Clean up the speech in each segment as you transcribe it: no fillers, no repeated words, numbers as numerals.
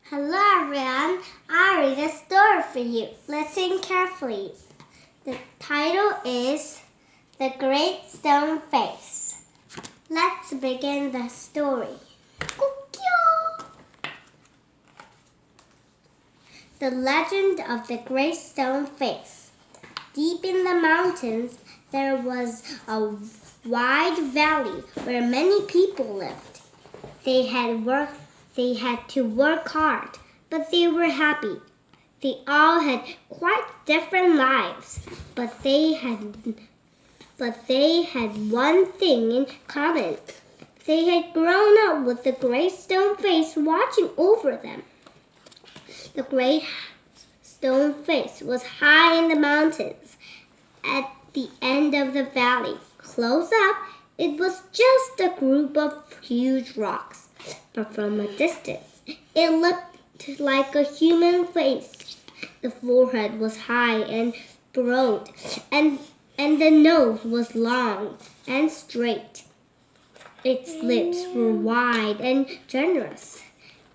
Hello everyone, I read a story for you. Listen carefully. The title is The Great Stone Face. Let's begin the story. The Legend of the Great Stone Face. Deep in the mountains, there was a wide valley where many people lived. They had to work hard, but they were happy. They all had quite different lives, but they had one thing in common. They had grown up with the Great Stone Face watching over them. The Great Stone Face was high in the mountains. At the end of the valley, close up, it was just a group of huge rocks. But from a distance, it looked like a human face. The forehead was high and broad, and the nose was long and straight. Its lips were wide and generous.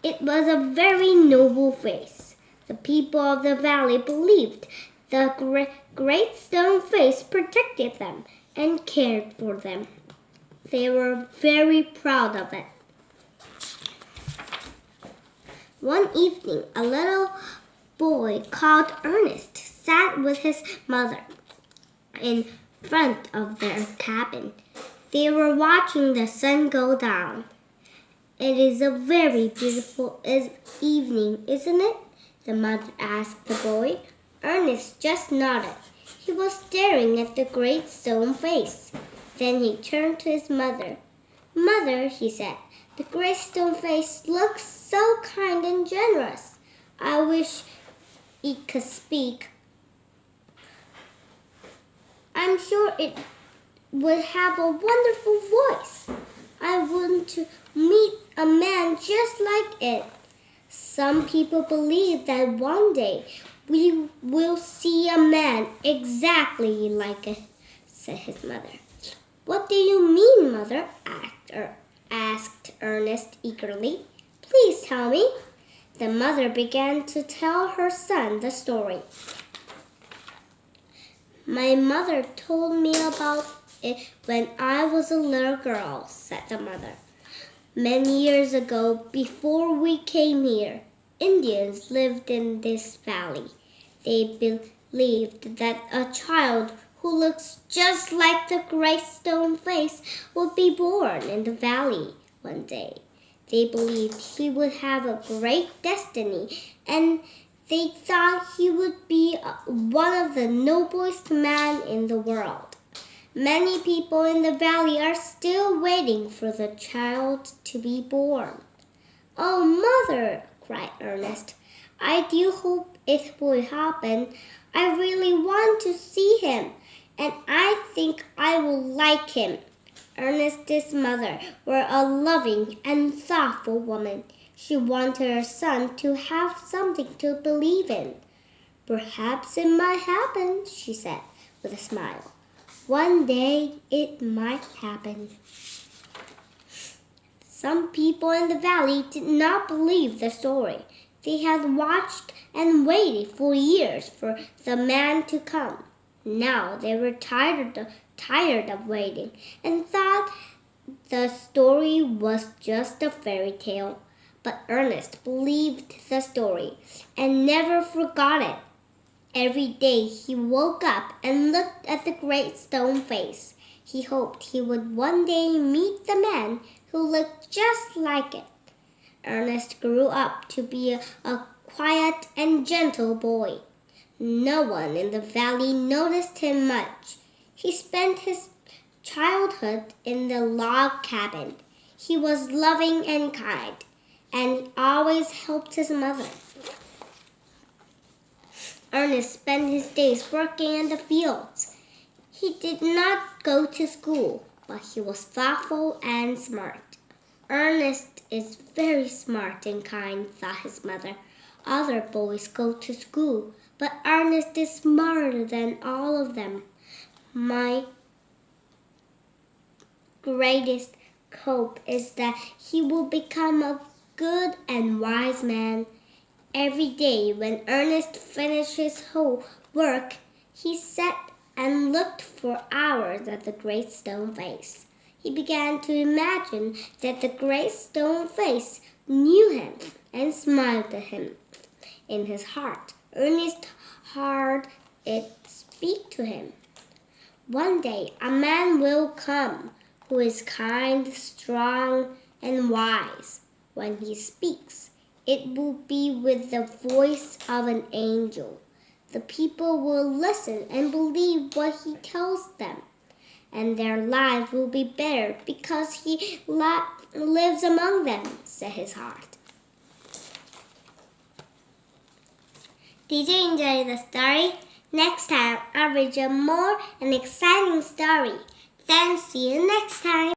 It was a very noble face. The people of the valley believed the Great Stone Face protected them and cared for them. They were very proud of it. One evening, a little boy called Ernest sat with his mother in front of their cabin. They were watching the sun go down. "It is a very beautiful evening, isn't it?" the mother asked the boy. Ernest just nodded. He was staring at the Great Stone Face. Then he turned to his mother. "Mother," he said, "the Great Stone Face looks so kind and generous. I wish it could speak. I'm sure it would have a wonderful voice. I want to meet a man just like it." "Some people believe that one day we will see a man exactly like it," said his mother. "What do you mean, Mother?" asked Ernest eagerly. "Please tell me." The mother began to tell her son the story. "My mother told me about it when I was a little girl," said the mother. "Many years ago, before we came here, Indians lived in this valley. They believed that a child who looks just like the Great Stone Face would be born in the valley one day. They believed he would have a great destiny, and they thought he would be one of the noblest men in the world. Many people in the valley are still waiting for the child to be born." "Oh, Mother," cried Ernest, "I do hope it will happen. I really want to see him, and I think I will like him." Ernest's mother was a loving and thoughtful woman. She wanted her son to have something to believe in. "Perhaps it might happen," she said with a smile. "One day it might happen." Some people in the valley did not believe the story. They had watched and waited for years for the man to come. Now they were tired of waiting and thought the story was just a fairy tale. But Ernest believed the story and never forgot it. Every day he woke up and looked at the Great Stone Face. He hoped he would one day meet the man who looked just like it. Ernest grew up to be a quiet and gentle boy. No one in the valley noticed him much. He spent his childhood in the log cabin. He was loving and kind, and always helped his mother. Ernest spent his days working in the fields. He did not go to school, but he was thoughtful and smart. "Ernest is very smart and kind," thought his mother. "Other boys go to school, but Ernest is smarter than all of them. My greatest hope is that he will become a good and wise man. Every day when Ernest finished his whole work, he sat and looked for hours at the great stone face. He began to imagine that the great stone face knew him and smiled at him. In his heart, Ernest heard it speak to him. One day a man will come who is kind, strong, and wise. When he speaks, it will be with the voice of an angel. The people will listen and believe what he tells them, and their lives will be better because he lives among them, said his heart. Did you enjoy the story? Next time I'll read you more an exciting story. Then see you next time.